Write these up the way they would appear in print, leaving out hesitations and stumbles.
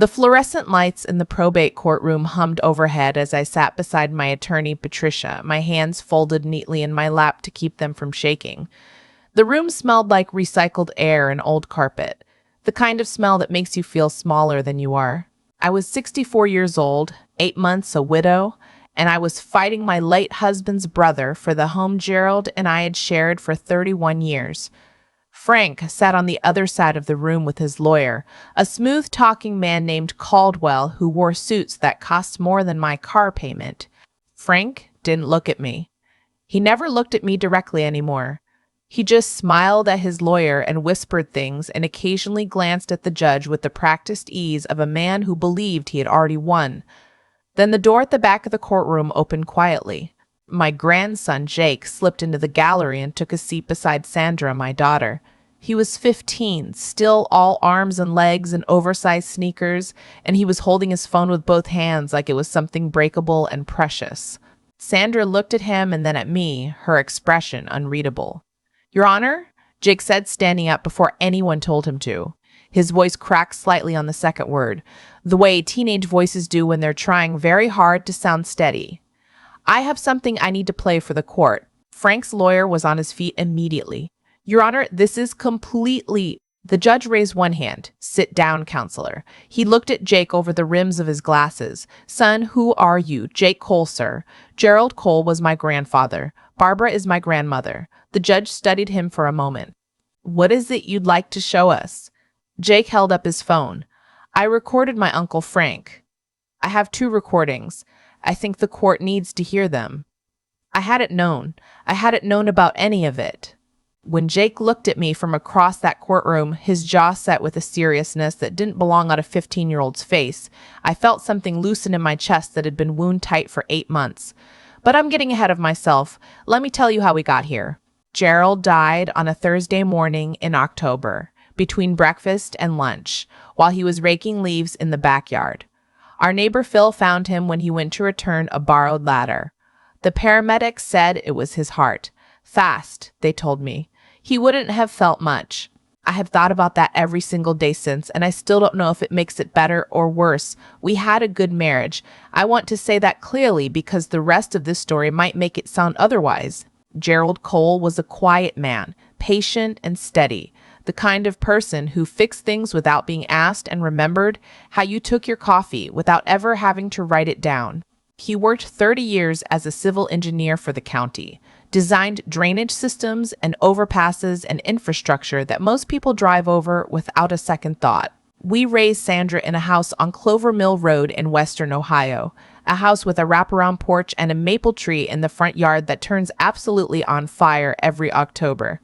The fluorescent lights in the probate courtroom hummed overhead as I sat beside my attorney, Patricia, my hands folded neatly in my lap to keep them from shaking. The room smelled like recycled air and old carpet, the kind of smell that makes you feel smaller than you are. I was 64 years old, 8 months a widow, and I was fighting my late husband's brother for the home Gerald and I had shared for 31 years. Frank sat on the other side of the room with his lawyer, a smooth-talking man named Caldwell who wore suits that cost more than my car payment. Frank didn't look at me. He never looked at me directly anymore. He just smiled at his lawyer and whispered things and occasionally glanced at the judge with the practiced ease of a man who believed he had already won. Then the door at the back of the courtroom opened quietly. My grandson, Jake, slipped into the gallery and took a seat beside Sandra, my daughter. He was 15, still all arms and legs and oversized sneakers, and he was holding his phone with both hands like it was something breakable and precious. Sandra looked at him and then at me, her expression unreadable. "Your Honor?" Jake said, standing up before anyone told him to. His voice cracked slightly on the second word, the way teenage voices do when they're trying very hard to sound steady. "I have something I need to play for the court." Frank's lawyer was on his feet immediately. "Your Honor, this is completely—" The judge raised one hand. "Sit down, counselor." He looked at Jake over the rims of his glasses. "Son, who are you?" "Jake Cole, sir." "Gerald Cole was my grandfather. Barbara is my grandmother." The judge studied him for a moment. "What is it you'd like to show us?" Jake held up his phone. "I recorded my Uncle Frank. I have 2 recordings. I think the court needs to hear them." I hadn't known. I hadn't known about any of it. When Jake looked at me from across that courtroom, his jaw set with a seriousness that didn't belong on a 15-year-old's face, I felt something loosen in my chest that had been wound tight for 8 months. But I'm getting ahead of myself. Let me tell you how we got here. Gerald died on a Thursday morning in October, between breakfast and lunch, while he was raking leaves in the backyard. Our neighbor Phil found him when he went to return a borrowed ladder. The paramedics said it was his heart. Fast, they told me. He wouldn't have felt much. I have thought about that every single day since, and I still don't know if it makes it better or worse. We had a good marriage. I want to say that clearly because the rest of this story might make it sound otherwise. Gerald Cole was a quiet man, patient and steady, the kind of person who fixed things without being asked and remembered how you took your coffee without ever having to write it down. He worked 30 years as a civil engineer for the county, designed drainage systems and overpasses and infrastructure that most people drive over without a second thought. We raised Sandra in a house on Clover Mill Road in western Ohio, a house with a wraparound porch and a maple tree in the front yard that turns absolutely on fire every October.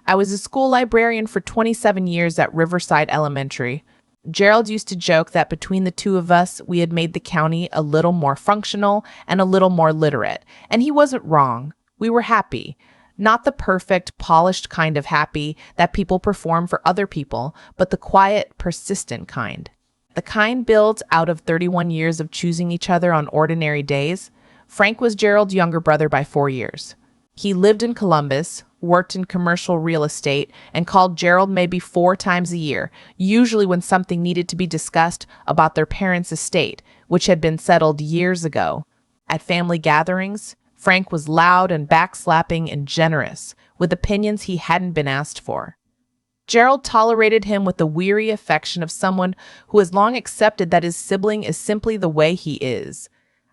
I was a school librarian for 27 years at Riverside Elementary. Gerald used to joke that between the two of us, we had made the county a little more functional and a little more literate, and he wasn't wrong. We were happy. Not the perfect, polished kind of happy that people perform for other people, but the quiet, persistent kind. The kind built out of 31 years of choosing each other on ordinary days. Frank was Gerald's younger brother by 4 years. He lived in Columbus, worked in commercial real estate, and called Gerald maybe 4 times a year, usually when something needed to be discussed about their parents' estate, which had been settled years ago. At family gatherings, Frank was loud and backslapping and generous, with opinions he hadn't been asked for. Gerald tolerated him with the weary affection of someone who has long accepted that his sibling is simply the way he is.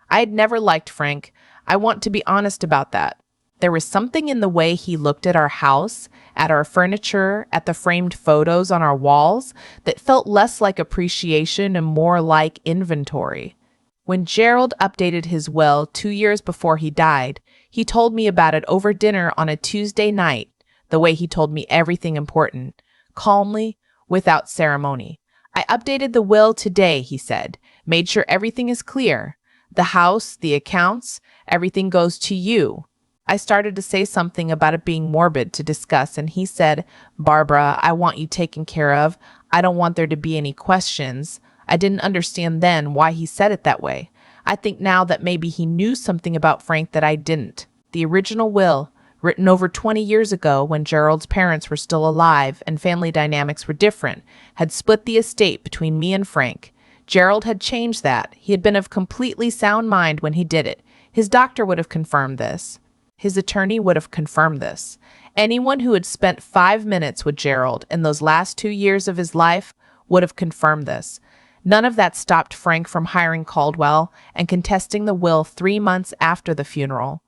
I had never liked Frank. I want to be honest about that. There was something in the way he looked at our house, at our furniture, at the framed photos on our walls, that felt less like appreciation and more like inventory. When Gerald updated his will 2 years before he died, he told me about it over dinner on a Tuesday night, the way he told me everything important, calmly, without ceremony. "I updated the will today," he said, "made sure everything is clear. The house, the accounts, everything goes to you." I started to say something about it being morbid to discuss, and he said, "Barbara, I want you taken care of. I don't want there to be any questions." I didn't understand then why he said it that way. I think now that maybe he knew something about Frank that I didn't. The original will, written over 20 years ago when Gerald's parents were still alive and family dynamics were different, had split the estate between me and Frank. Gerald had changed that. He had been of completely sound mind when he did it. His doctor would have confirmed this. His attorney would have confirmed this. Anyone who had spent 5 minutes with Gerald in those last 2 years of his life would have confirmed this. None of that stopped Frank from hiring Caldwell and contesting the will 3 months after the funeral.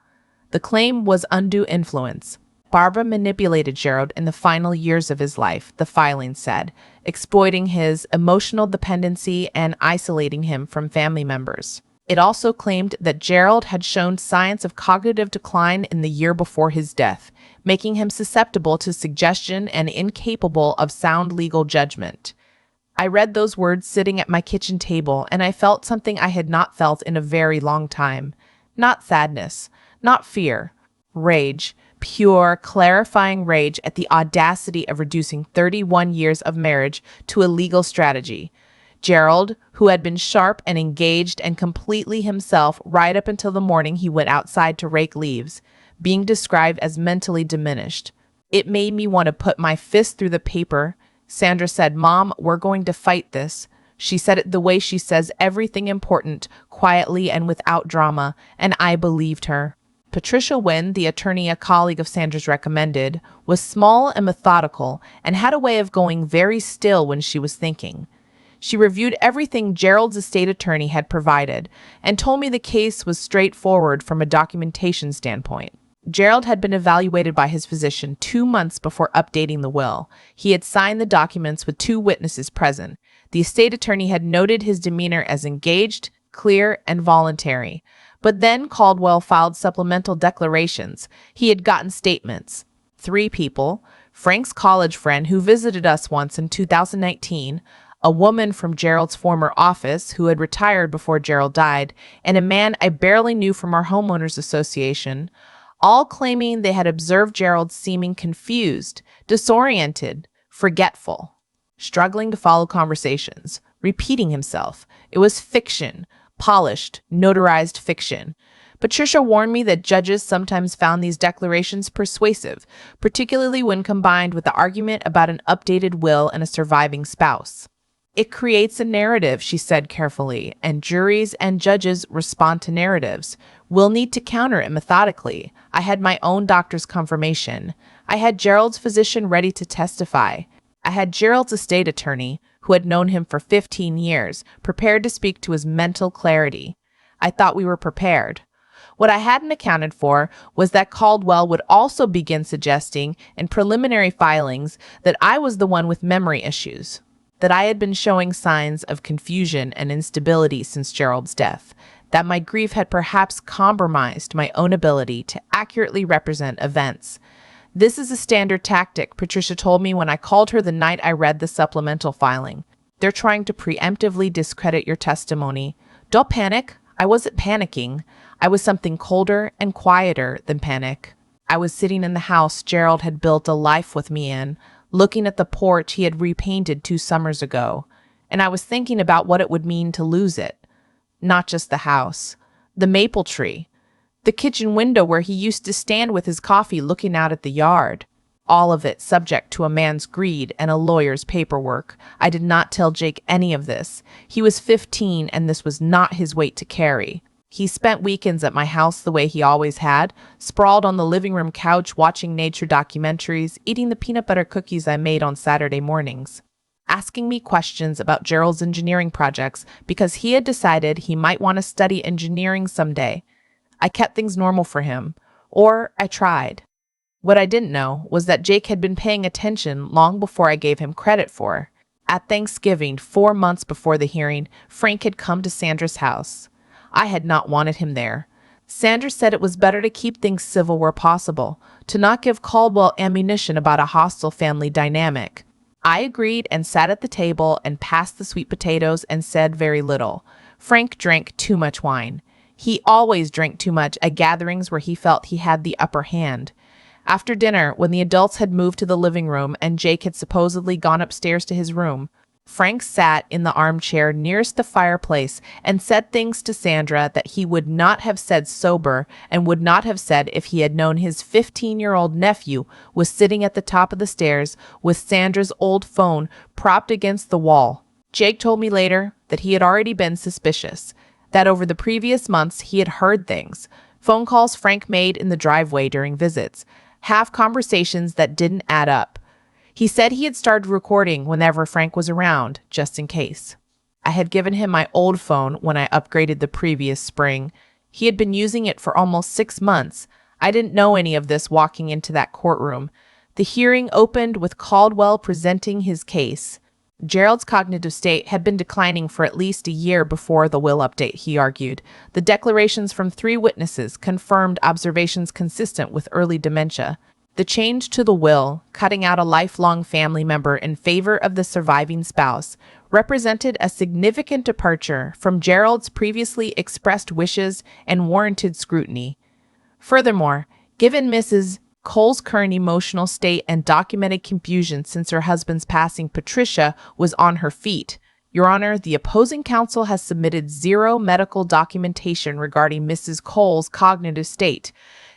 The claim was undue influence. Barbara manipulated Gerald in the final years of his life, the filing said, exploiting his emotional dependency and isolating him from family members. It also claimed that Gerald had shown signs of cognitive decline in the year before his death, making him susceptible to suggestion and incapable of sound legal judgment. I read those words sitting at my kitchen table, and I felt something I had not felt in a very long time. Not sadness, not fear, rage, pure, clarifying rage at the audacity of reducing 31 years of marriage to a legal strategy. Gerald, who had been sharp and engaged and completely himself right up until the morning he went outside to rake leaves, being described as mentally diminished. It made me want to put my fist through the paper. Sandra said, "Mom, we're going to fight this." She said it the way she says everything important, quietly and without drama, and I believed her. Patricia Wynn, the attorney a colleague of Sandra's recommended, was small and methodical and had a way of going very still when she was thinking. She reviewed everything Gerald's estate attorney had provided and told me the case was straightforward from a documentation standpoint. Gerald had been evaluated by his physician 2 months before updating the will. He had signed the documents with 2 witnesses present. The estate attorney had noted his demeanor as engaged, clear, and voluntary. But then Caldwell filed supplemental declarations. He had gotten statements. 3 people, Frank's college friend who visited us once in 2019, a woman from Gerald's former office who had retired before Gerald died, and a man I barely knew from our homeowners association, all claiming they had observed Gerald seeming confused, disoriented, forgetful, struggling to follow conversations, repeating himself. It was fiction, polished, notarized fiction. Patricia warned me that judges sometimes found these declarations persuasive, particularly when combined with the argument about an updated will and a surviving spouse. It creates a narrative, she said carefully, and juries and judges respond to narratives. We'll need to counter it methodically. I had my own doctor's confirmation. I had Gerald's physician ready to testify. I had Gerald's estate attorney, who had known him for 15 years, prepared to speak to his mental clarity. I thought we were prepared. What I hadn't accounted for was that Caldwell would also begin suggesting in preliminary filings that I was the one with memory issues, that I had been showing signs of confusion and instability since Gerald's death, that my grief had perhaps compromised my own ability to accurately represent events. This is a standard tactic, Patricia told me when I called her the night I read the supplemental filing. They're trying to preemptively discredit your testimony. Don't panic. I wasn't panicking. I was something colder and quieter than panic. I was sitting in the house Gerald had built a life with me in, looking at the porch he had repainted 2 summers ago, and I was thinking about what it would mean to lose it. Not just the house, the maple tree, the kitchen window where he used to stand with his coffee looking out at the yard. All of it subject to a man's greed and a lawyer's paperwork. I did not tell Jake any of this. He was 15 and this was not his weight to carry. He spent weekends at my house the way he always had, sprawled on the living room couch watching nature documentaries, eating the peanut butter cookies I made on Saturday mornings, asking me questions about Gerald's engineering projects because he had decided he might want to study engineering someday. I kept things normal for him, or I tried. What I didn't know was that Jake had been paying attention long before I gave him credit for. At Thanksgiving, 4 months before the hearing, Frank had come to Sandra's house. I had not wanted him there. Sandra said it was better to keep things civil where possible, to not give Caldwell ammunition about a hostile family dynamic. I agreed and sat at the table and passed the sweet potatoes and said very little. Frank drank too much wine. He always drank too much at gatherings where he felt he had the upper hand. After dinner, when the adults had moved to the living room and Jake had supposedly gone upstairs to his room, Frank sat in the armchair nearest the fireplace and said things to Sandra that he would not have said sober and would not have said if he had known his 15-year-old nephew was sitting at the top of the stairs with Sandra's old phone propped against the wall. Jake told me later that he had already been suspicious, that over the previous months he had heard things, phone calls Frank made in the driveway during visits, half conversations that didn't add up. He said he had started recording whenever Frank was around, just in case. I had given him my old phone when I upgraded the previous spring. He had been using it for almost 6 months. I didn't know any of this walking into that courtroom. The hearing opened with Caldwell presenting his case. Gerald's cognitive state had been declining for at least a year before the will update, he argued. The declarations from 3 witnesses confirmed observations consistent with early dementia. The change to the will, cutting out a lifelong family member in favor of the surviving spouse, represented a significant departure from Gerald's previously expressed wishes and warranted scrutiny. Furthermore, given Mrs. Cole's current emotional state and documented confusion since her husband's passing, Patricia was on her feet. Your Honor, the opposing counsel has submitted 0 medical documentation regarding Mrs. Cole's cognitive state.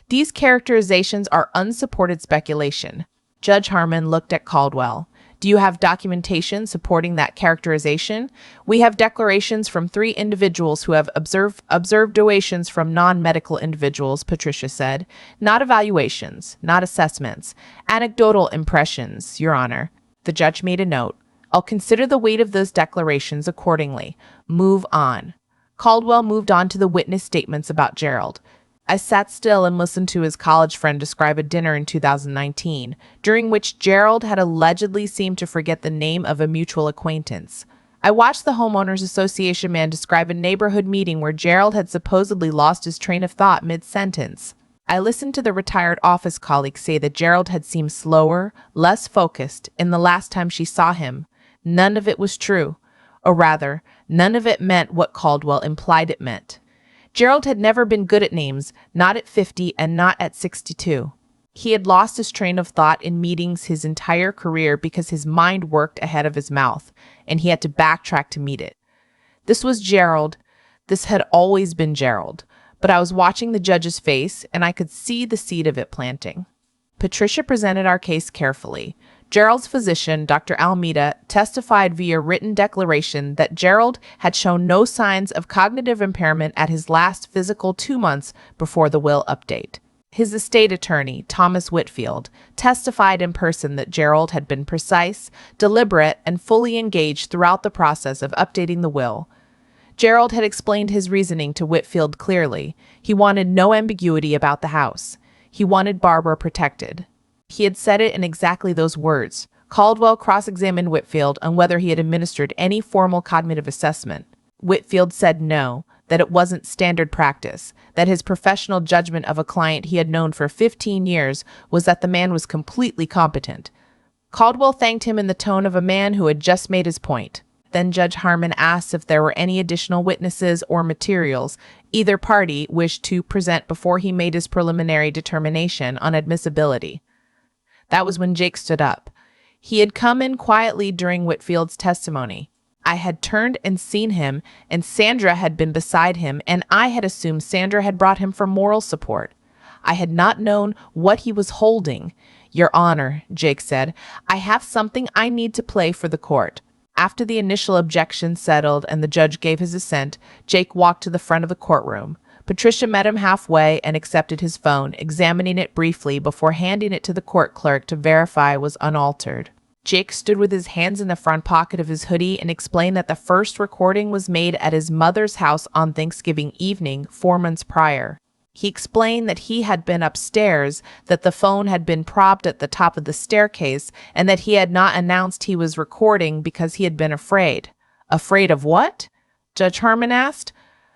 These characterizations are unsupported speculation. Judge Harmon looked at Caldwell. Do you have documentation supporting that characterization? We have declarations from 3 individuals who have observations from non-medical individuals, Patricia said. Not evaluations, not assessments. Anecdotal impressions, Your Honor. The judge made a note. I'll consider the weight of those declarations accordingly. Move on. Caldwell moved on to the witness statements about Gerald. I sat still and listened to his college friend describe a dinner in 2019, during which Gerald had allegedly seemed to forget the name of a mutual acquaintance. I watched the Homeowners Association man describe a neighborhood meeting where Gerald had supposedly lost his train of thought mid-sentence. I listened to the retired office colleague say that Gerald had seemed slower, less focused in the last time she saw him. None of it was true. Or rather, none of it meant what Caldwell implied it meant. Gerald had never been good at names, not at 50 and not at 62. He had lost his train of thought in meetings his entire career because his mind worked ahead of his mouth, and he had to backtrack to meet it. This was Gerald. This had always been Gerald. But I was watching the judge's face, and I could see the seed of it planting. Patricia presented our case carefully. Gerald's physician, Dr. Almeida, testified via written declaration that Gerald had shown no signs of cognitive impairment at his last physical 2 months before the will update. His estate attorney, Thomas Whitfield, testified in person that Gerald had been precise, deliberate, and fully engaged throughout the process of updating the will. Gerald had explained his reasoning to Whitfield clearly. He wanted no ambiguity about the house. He wanted Barbara protected. He had said it in exactly those words. Caldwell cross-examined Whitfield on whether he had administered any formal cognitive assessment. Whitfield said no, that it wasn't standard practice, that his professional judgment of a client he had known for 15 years was that the man was completely competent. Caldwell thanked him in the tone of a man who had just made his point. Then Judge Harmon asked if there were any additional witnesses or materials either party wished to present before he made his preliminary determination on admissibility. That was when Jake stood up. He had come in quietly during Whitfield's testimony. I had turned and seen him, and Sandra had been beside him, and I had assumed Sandra had brought him for moral support. I had not known what he was holding. Your Honor, Jake said, I have something I need to play for the court. After the initial objection settled and the judge gave his assent, Jake walked to the front of the courtroom. Patricia met him halfway and accepted his phone, examining it briefly before handing it to the court clerk to verify it was unaltered. Jake stood with his hands in the front pocket of his hoodie and explained that the first recording was made at his mother's house on Thanksgiving evening, 4 months prior. He explained that he had been upstairs, that the phone had been propped at the top of the staircase, and that he had not announced he was recording because he had been afraid. Afraid of what? Judge Harmon asked.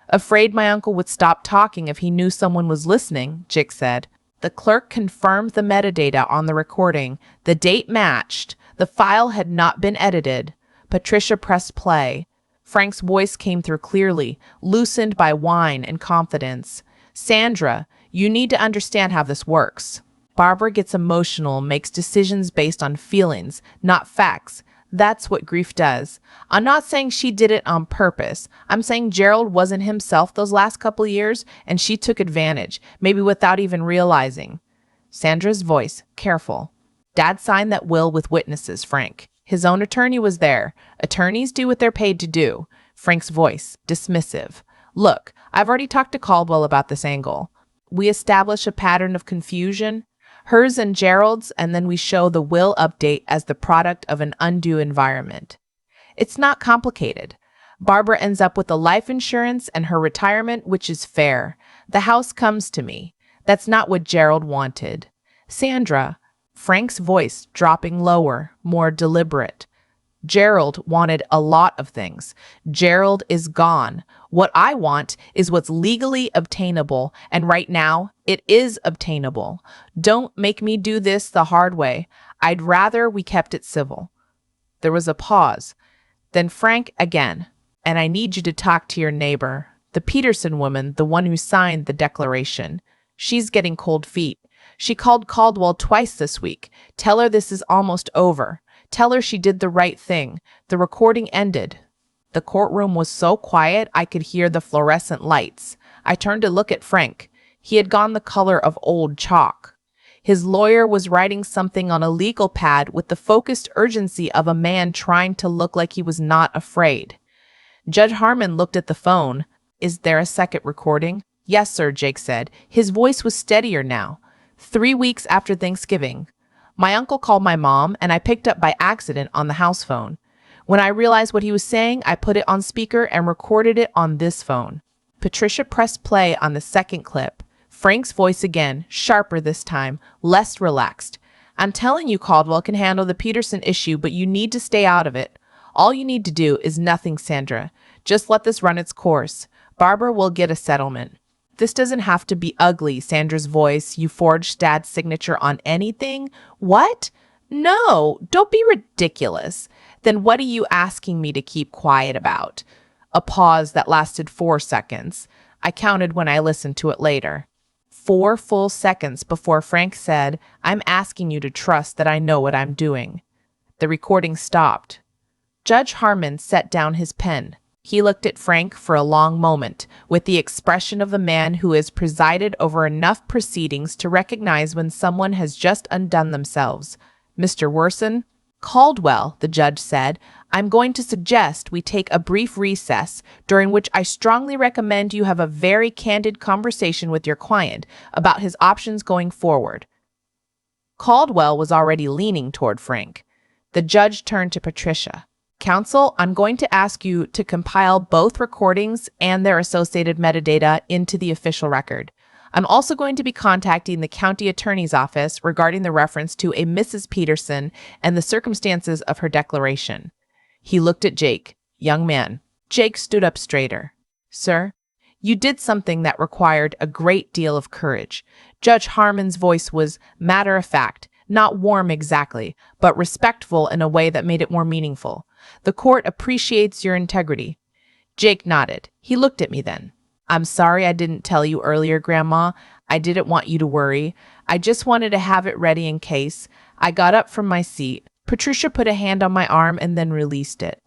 Afraid my uncle would stop talking if he knew someone was listening, Jake said. The clerk confirmed the metadata on the recording. The date matched. The file had not been edited. Patricia pressed play. Frank's voice came through clearly, loosened by wine and confidence. Sandra, you need to understand how this works. Barbara gets emotional, makes decisions based on feelings, not facts. That's what grief does. I'm not saying she did it on purpose. I'm saying Gerald wasn't himself those last couple of years, and she took advantage, maybe without even realizing. Sandra's voice, careful. Dad signed that will with witnesses, Frank. His own attorney was there. Attorneys do what they're paid to do. Frank's voice, dismissive. Look, I've already talked to Caldwell about this angle. We establish a pattern of confusion, hers and Gerald's, and then we show the will update as the product of an undue environment. It's not complicated. Barbara ends up with the life insurance and her retirement, which is fair. The house comes to me. That's not what Gerald wanted. Sandra, Frank's voice dropping lower, more deliberate. Gerald wanted a lot of things. Gerald is gone. What I want is what's legally obtainable, and right now, it is obtainable. Don't make me do this the hard way. I'd rather we kept it civil. There was a pause. Then Frank again. And I need you to talk to your neighbor, the Peterson woman, the one who signed the declaration. She's getting cold feet. She called Caldwell twice this week. Tell her this is almost over. Tell her she did the right thing. The recording ended. The courtroom was so quiet I could hear the fluorescent lights. I turned to look at Frank. He had gone the color of old chalk. His lawyer was writing something on a legal pad with the focused urgency of a man trying to look like he was not afraid. Judge Harmon looked at the phone. Is there a second recording? Yes, sir, Jake said. His voice was steadier now. 3 weeks after Thanksgiving. My uncle called my mom, and I picked up by accident on the house phone. When I realized what he was saying, I put it on speaker and recorded it on this phone. Patricia pressed play on the second clip. Frank's voice again, sharper this time, less relaxed. I'm telling you Caldwell can handle the Peterson issue, but you need to stay out of it. All you need to do is nothing, Sandra. Just let this run its course. Barbara will get a settlement. This doesn't have to be ugly, Sandra's voice. You forged Dad's signature on anything? What? No, don't be ridiculous. Then what are you asking me to keep quiet about? A pause that lasted 4 seconds. I counted when I listened to it later. 4 full seconds before Frank said, I'm asking you to trust that I know what I'm doing. The recording stopped. Judge Harmon set down his pen. He looked at Frank for a long moment, with the expression of a man who has presided over enough proceedings to recognize when someone has just undone themselves. Mr. Worson? Caldwell, the judge said, I'm going to suggest we take a brief recess, during which I strongly recommend you have a very candid conversation with your client about his options going forward. Caldwell was already leaning toward Frank. The judge turned to Patricia. Counsel, I'm going to ask you to compile both recordings and their associated metadata into the official record. I'm also going to be contacting the county attorney's office regarding the reference to a Mrs. Peterson and the circumstances of her declaration. He looked at Jake. Young man. Jake stood up straighter. Sir, you did something that required a great deal of courage. Judge Harmon's voice was matter-of-fact, not warm exactly, but respectful in a way that made it more meaningful. The court appreciates your integrity. Jake nodded. He looked at me then. I'm sorry I didn't tell you earlier, Grandma. I didn't want you to worry. I just wanted to have it ready in case. I got up from my seat. Patricia put a hand on my arm and then released it.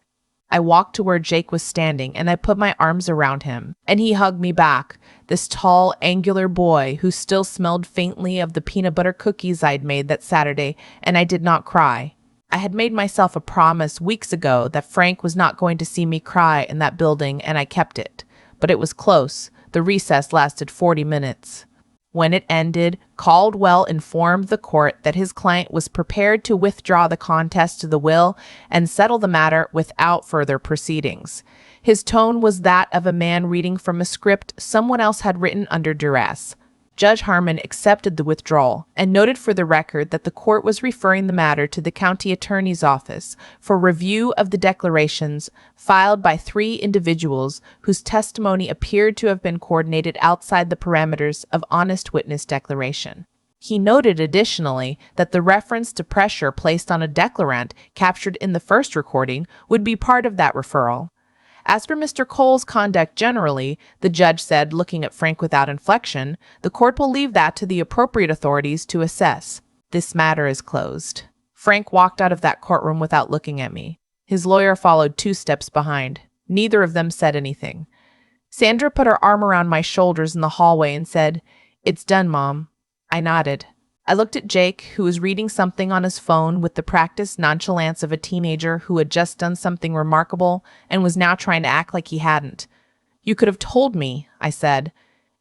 I walked to where Jake was standing and I put my arms around him, and he hugged me back, this tall, angular boy who still smelled faintly of the peanut butter cookies I'd made that Saturday, and I did not cry. I had made myself a promise weeks ago that Frank was not going to see me cry in that building, and I kept it. But it was close. The recess lasted 40 minutes. When it ended, Caldwell informed the court that his client was prepared to withdraw the contest to the will and settle the matter without further proceedings. His tone was that of a man reading from a script someone else had written under duress. Judge Harmon accepted the withdrawal and noted for the record that the court was referring the matter to the county attorney's office for review of the declarations filed by 3 individuals whose testimony appeared to have been coordinated outside the parameters of honest witness declaration. He noted additionally that the reference to pressure placed on a declarant captured in the first recording would be part of that referral. As for Mr. Cole's conduct generally, the judge said, looking at Frank without inflection, the court will leave that to the appropriate authorities to assess. This matter is closed. Frank walked out of that courtroom without looking at me. His lawyer followed 2 steps behind. Neither of them said anything. Sandra put her arm around my shoulders in the hallway and said, It's done, Mom. I nodded. I looked at Jake, who was reading something on his phone with the practiced nonchalance of a teenager who had just done something remarkable and was now trying to act like he hadn't. "You could have told me," I said.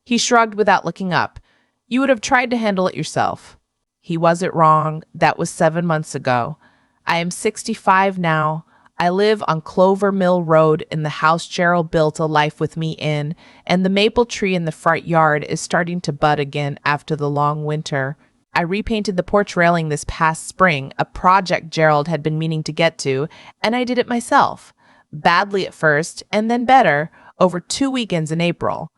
He shrugged without looking up. "You would have tried to handle it yourself." He wasn't wrong. That was 7 months ago. I am 65 now. I live on Clover Mill Road in the house Gerald built a life with me in, and the maple tree in the front yard is starting to bud again after the long winter. I repainted the porch railing this past spring, a project Gerald had been meaning to get to, and I did it myself. Badly at first, and then better, over 2 weekends in April.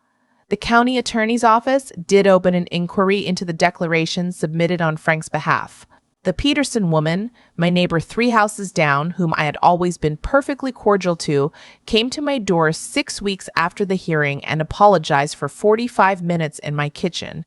The county attorney's office did open an inquiry into the declaration submitted on Frank's behalf. The Peterson woman, my neighbor 3 houses down, whom I had always been perfectly cordial to, came to my door 6 weeks after the hearing and apologized for 45 minutes in my kitchen.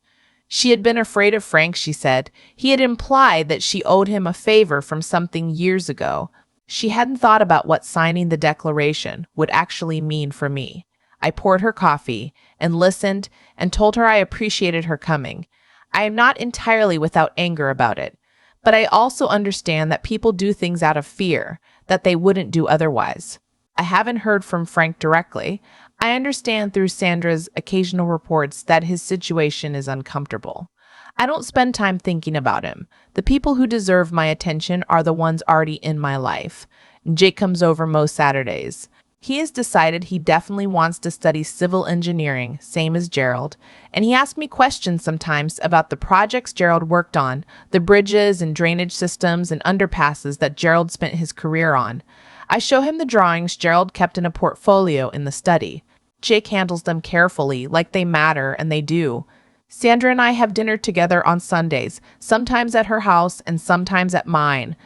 She had been afraid of Frank, she said. He had implied that she owed him a favor from something years ago. She hadn't thought about what signing the declaration would actually mean for me. I poured her coffee and listened and told her I appreciated her coming. I am not entirely without anger about it, but I also understand that people do things out of fear, that they wouldn't do otherwise. I haven't heard from Frank directly. I understand through Sandra's occasional reports that his situation is uncomfortable. I don't spend time thinking about him. The people who deserve my attention are the ones already in my life. Jake comes over most Saturdays. He has decided he definitely wants to study civil engineering, same as Gerald, and he asks me questions sometimes about the projects Gerald worked on, the bridges and drainage systems and underpasses that Gerald spent his career on. I show him the drawings Gerald kept in a portfolio in the study. Jake handles them carefully, like they matter, and they do. Sandra and I have dinner together on Sundays, sometimes at her house and sometimes at mine.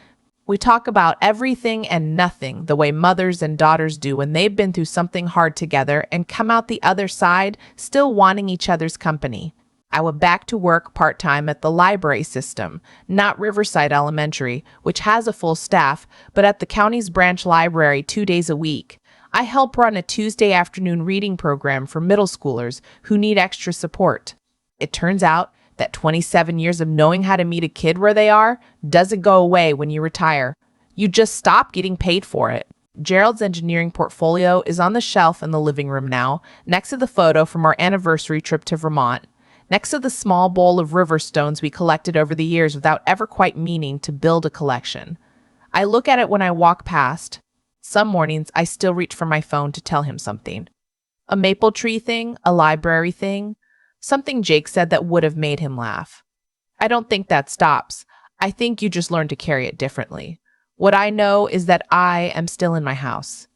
We talk about everything and nothing the way mothers and daughters do when they've been through something hard together and come out the other side still wanting each other's company. I went back to work part-time at the library system, not Riverside Elementary, which has a full staff, but at the county's branch library 2 days a week. I help run a Tuesday afternoon reading program for middle schoolers who need extra support. It turns out that 27 years of knowing how to meet a kid where they are doesn't go away when you retire. You just stop getting paid for it. Gerald's engineering portfolio is on the shelf in the living room now, next to the photo from our anniversary trip to Vermont, next to the small bowl of river stones we collected over the years without ever quite meaning to build a collection. I look at it when I walk past. Some mornings I still reach for my phone to tell him something. A maple tree thing, a library thing, something Jake said that would have made him laugh. I don't think that stops. I think you just learn to carry it differently. What I know is that I am still in my house,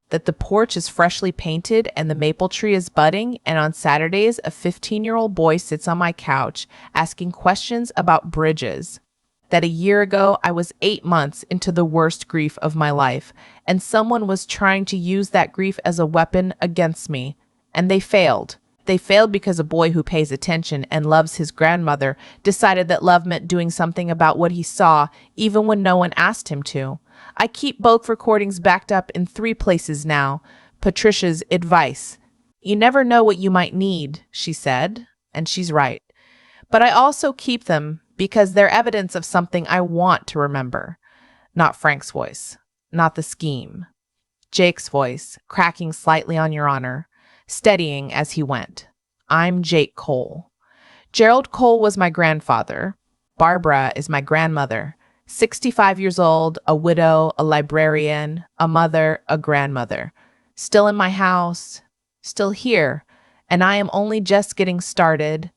that the porch is freshly painted and the maple tree is budding, and on Saturdays a 15-year-old boy sits on my couch asking questions about bridges. That a year ago I was 8 months into the worst grief of my life, and someone was trying to use that grief as a weapon against me, and they failed. They failed because a boy who pays attention and loves his grandmother decided that love meant doing something about what he saw, even when no one asked him to. I keep both recordings backed up in 3 places now. Patricia's advice. You never know what you might need, she said, and she's right. But I also keep them because they're evidence of something I want to remember. Not Frank's voice, not the scheme. Jake's voice, cracking slightly on your honor, steadying as he went. I'm Jake Cole. Gerald Cole was my grandfather. Barbara is my grandmother. 65 years old, a widow, a librarian, a mother, a grandmother. Still in my house, still here, and I am only just getting started.